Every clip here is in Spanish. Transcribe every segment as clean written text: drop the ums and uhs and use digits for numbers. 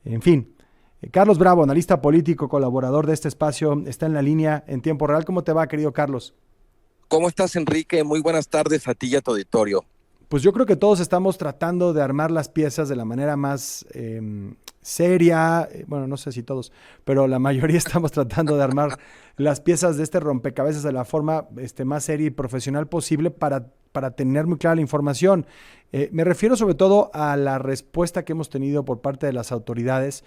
En fin, Carlos Bravo, analista político, colaborador de este espacio, está en la línea en tiempo real. ¿Cómo te va, querido Carlos? ¿Cómo estás, Enrique? Muy buenas tardes a ti y a tu auditorio. Pues yo creo que todos estamos tratando de armar las piezas de la manera más seria, bueno, no sé si todos, pero la mayoría estamos tratando de armar las piezas de este rompecabezas de la forma más seria y profesional posible para tener muy clara la información. Me refiero sobre todo a la respuesta que hemos tenido por parte de las autoridades,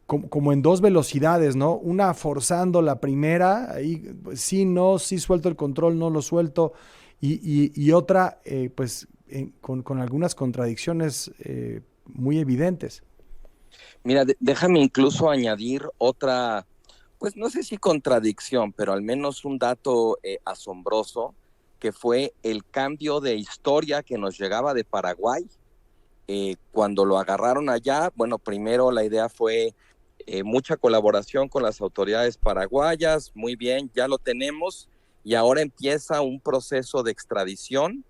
como en dos velocidades, ¿no? Una forzando la primera, ahí sí, no, sí suelto el control, no lo suelto, y otra, con algunas contradicciones muy evidentes. Mira, déjame incluso añadir otra, pues no sé si contradicción, pero al menos un dato asombroso, que fue el cambio de historia que nos llegaba de Paraguay. Cuando lo agarraron allá, bueno, primero la idea fue mucha colaboración con las autoridades paraguayas, muy bien, ya lo tenemos, y ahora empieza un proceso de extradición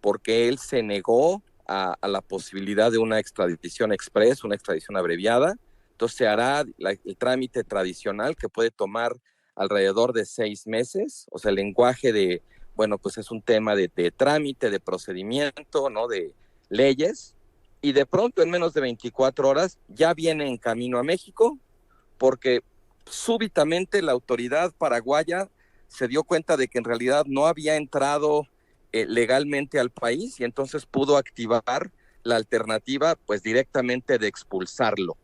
porque él se negó a la posibilidad de una extradición express, una extradición abreviada. Entonces se hará el trámite tradicional que puede tomar alrededor de 6 meses, o sea, el lenguaje de, bueno, pues es un tema de trámite, de procedimiento, ¿no? De leyes, y de pronto en menos de 24 horas ya viene en camino a México, porque súbitamente la autoridad paraguaya se dio cuenta de que en realidad no había entrado legalmente al país y entonces pudo activar la alternativa pues directamente de expulsarlo.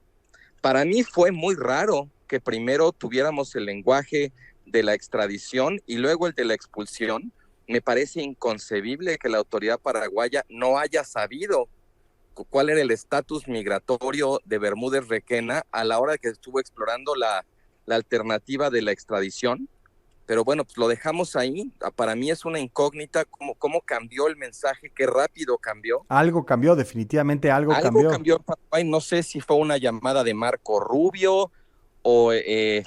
Para mí fue muy raro que primero tuviéramos el lenguaje de la extradición y luego el de la expulsión. Me parece inconcebible que la autoridad paraguaya no haya sabido cuál era el estatus migratorio de Bermúdez Requena a la hora que estuvo explorando la alternativa de la extradición. Pero bueno, pues lo dejamos ahí. Para mí es una incógnita cómo cambió el mensaje, qué rápido cambió. Algo cambió, definitivamente algo Algo cambió. cambió en Paraguay, no sé si fue una llamada de Marco Rubio o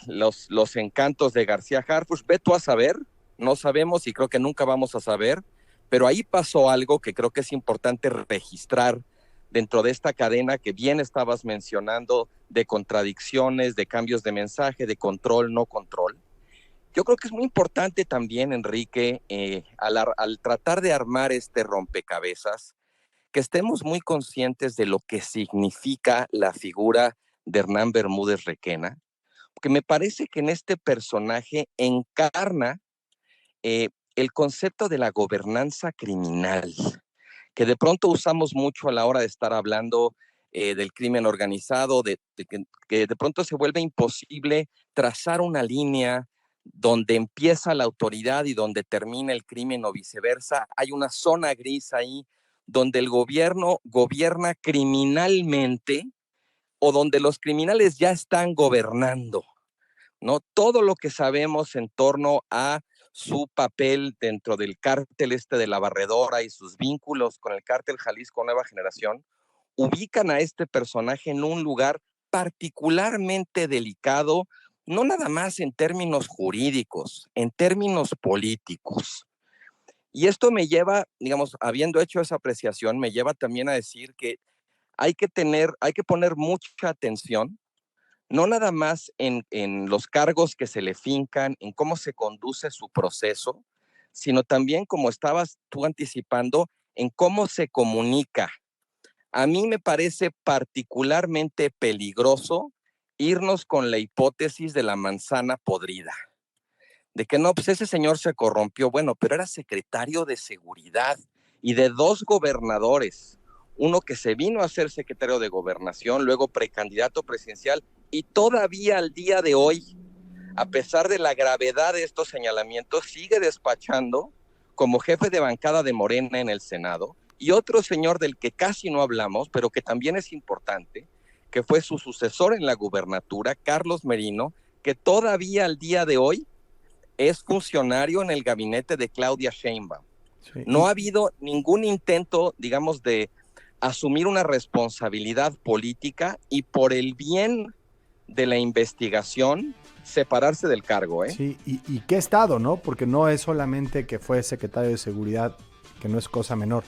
los encantos de García Harfuch, ve tú a saber, no sabemos y creo que nunca vamos a saber, pero ahí pasó algo que creo que es importante registrar dentro de esta cadena que bien estabas mencionando de contradicciones, de cambios de mensaje, de control, no control. Yo creo que es muy importante también, Enrique, al tratar de armar este rompecabezas, que estemos muy conscientes de lo que significa la figura de Hernán Bermúdez Requena, porque me parece que en este personaje encarna el concepto de la gobernanza criminal, que de pronto usamos mucho a la hora de estar hablando del crimen organizado, que de pronto se vuelve imposible trazar una línea donde empieza la autoridad y donde termina el crimen o viceversa. Hay una zona gris ahí donde el gobierno gobierna criminalmente o donde los criminales ya están gobernando, ¿no? Todo lo que sabemos en torno a su papel dentro del cártel de la Barredora y sus vínculos con el cártel Jalisco Nueva Generación, ubican a este personaje en un lugar particularmente delicado, no nada más en términos jurídicos, en términos políticos. Y esto me lleva, digamos, habiendo hecho esa apreciación, me lleva también a decir que hay que poner mucha atención no nada más en los cargos que se le fincan, en cómo se conduce su proceso, sino también, como estabas tú anticipando, en cómo se comunica. A mí me parece particularmente peligroso irnos con la hipótesis de la manzana podrida, de que no, pues ese señor se corrompió, bueno, pero era secretario de seguridad y de dos gobernadores, uno que se vino a ser secretario de gobernación, luego precandidato presidencial, y todavía al día de hoy, a pesar de la gravedad de estos señalamientos, sigue despachando como jefe de bancada de Morena en el Senado, y otro señor del que casi no hablamos, pero que también es importante, que fue su sucesor en la gubernatura, Carlos Merino, que todavía al día de hoy es funcionario en el gabinete de Claudia Sheinbaum. Sí, No ha habido ningún intento, digamos, de asumir una responsabilidad política y por el bien de la investigación separarse del cargo, ¿eh? sí, y qué estado, ¿no? Porque no es solamente que fue secretario de seguridad, que no es cosa menor.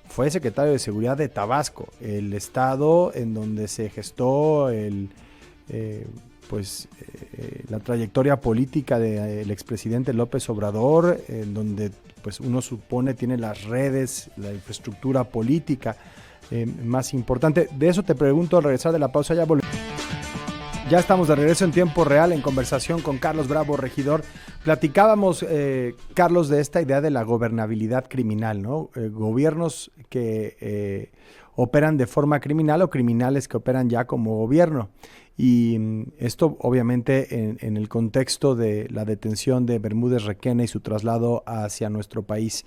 fue secretario de Seguridad de Tabasco, el estado en donde se gestó la trayectoria política del expresidente López Obrador, en donde pues uno supone tiene las redes, la infraestructura política más importante. De eso te pregunto al regresar de la pausa. Ya estamos de regreso en tiempo real en conversación con Carlos Bravo, regidor. Platicábamos, Carlos, de esta idea de la gobernabilidad criminal, ¿no? Gobiernos que operan de forma criminal o criminales que operan ya como gobierno. Y esto obviamente en el contexto de la detención de Bermúdez Requena y su traslado hacia nuestro país.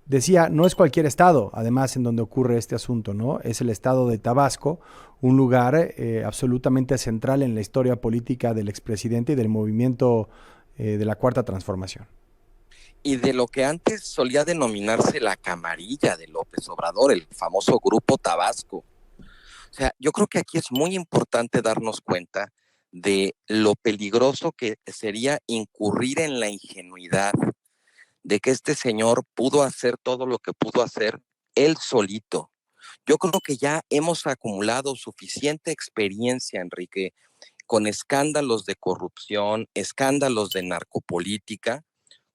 Decía, no es cualquier estado, además, en donde ocurre este asunto, ¿no? Es el estado de Tabasco, un lugar absolutamente central en la historia política del expresidente y del movimiento de la Cuarta Transformación. Y de lo que antes solía denominarse la camarilla de López Obrador, el famoso Grupo Tabasco. O sea, yo creo que aquí es muy importante darnos cuenta de lo peligroso que sería incurrir en la ingenuidad de que este señor pudo hacer todo lo que pudo hacer él solito. Yo creo que ya hemos acumulado suficiente experiencia, Enrique, con escándalos de corrupción, escándalos de narcopolítica,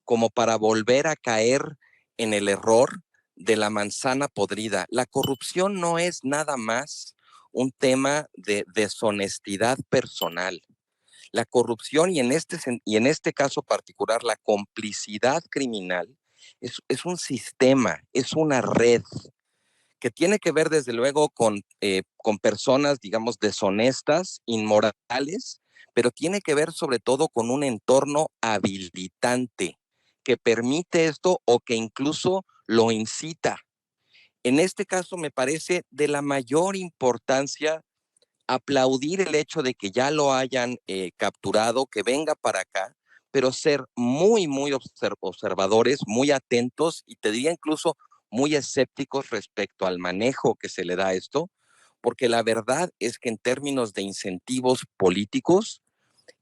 como para volver a caer en el error de la manzana podrida. La corrupción no es nada más un tema de deshonestidad personal. La corrupción y en este caso particular la complicidad criminal es un sistema, es una red que tiene que ver desde luego con personas, digamos, deshonestas, inmorales, pero tiene que ver sobre todo con un entorno habilitante que permite esto o que incluso lo incita. En este caso me parece de la mayor importancia aplaudir el hecho de que ya lo hayan capturado, que venga para acá, pero ser muy, muy observadores, muy atentos y te diría incluso muy escépticos respecto al manejo que se le da a esto, porque la verdad es que en términos de incentivos políticos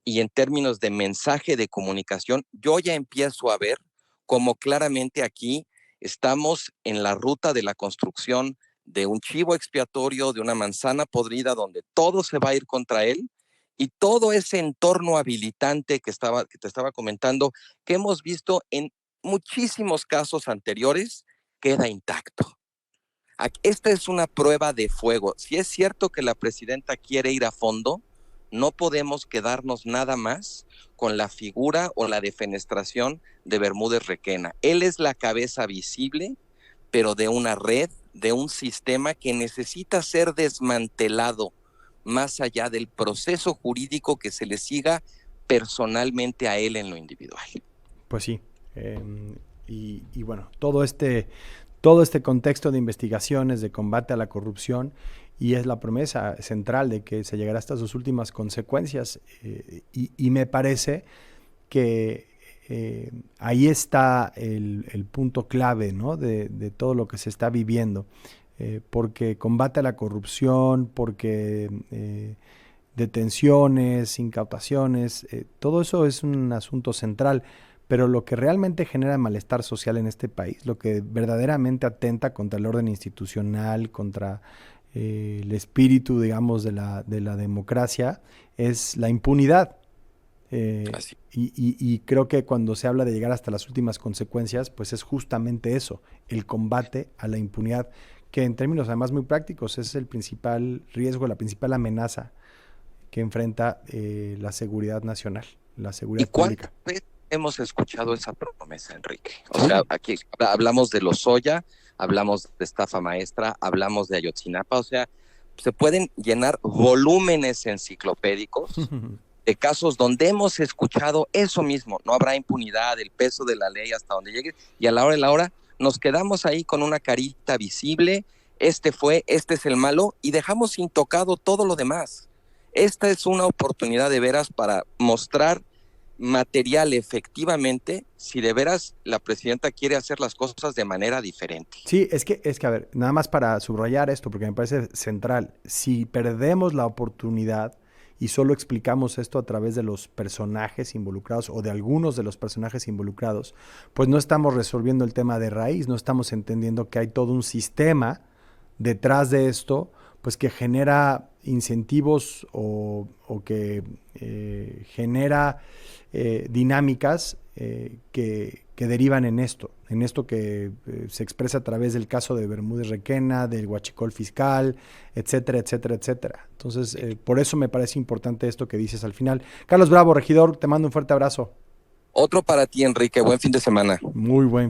y en términos de mensaje de comunicación, yo ya empiezo a ver cómo claramente aquí estamos en la ruta de la construcción de un chivo expiatorio, de una manzana podrida donde todo se va a ir contra él y todo ese entorno habilitante que te estaba comentando, que hemos visto en muchísimos casos anteriores, queda intacto. Esta es una prueba de fuego. Si es cierto que la presidenta quiere ir a fondo, no podemos quedarnos nada más con la figura o la defenestración de Bermúdez Requena. Él es la cabeza visible, pero de una red, de un sistema que necesita ser desmantelado más allá del proceso jurídico que se le siga personalmente a él en lo individual. Pues sí, y bueno, todo este contexto de investigaciones, de combate a la corrupción, y es la promesa central de que se llegará hasta sus últimas consecuencias, y me parece que ahí está el punto clave, ¿no? de todo lo que se está viviendo, porque combate a la corrupción, porque detenciones, incautaciones, todo eso es un asunto central, pero lo que realmente genera malestar social en este país, lo que verdaderamente atenta contra el orden institucional, contra el espíritu, digamos, de la democracia, es la impunidad. Y creo que cuando se habla de llegar hasta las últimas consecuencias, pues es justamente eso, el combate a la impunidad, que en términos además muy prácticos es el principal riesgo, la principal amenaza que enfrenta la seguridad nacional, la seguridad pública. ¿Cuántas veces hemos escuchado esa promesa, Enrique? O sea, aquí hablamos de Lozoya, hablamos de estafa maestra, hablamos de Ayotzinapa, o sea, se pueden llenar volúmenes enciclopédicos de casos donde hemos escuchado eso mismo, no habrá impunidad, el peso de la ley hasta donde llegue, y a la hora de la hora nos quedamos ahí con una carita visible, este es el malo, y dejamos intocado todo lo demás. Esta es una oportunidad de veras para mostrar material efectivamente si de veras la presidenta quiere hacer las cosas de manera diferente. Sí, es que a ver, nada más para subrayar esto, porque me parece central, si perdemos la oportunidad y solo explicamos esto a través de los personajes involucrados o de algunos de los personajes involucrados, pues no estamos resolviendo el tema de raíz, no estamos entendiendo que hay todo un sistema detrás de esto, pues que genera incentivos o que genera dinámicas que derivan en esto que se expresa a través del caso de Bermúdez Requena, del huachicol fiscal, etcétera, etcétera, etcétera. Entonces, por eso me parece importante esto que dices al final. Carlos Bravo, regidor, te mando un fuerte abrazo. Otro para ti, Enrique. Buen fin de semana. Muy buen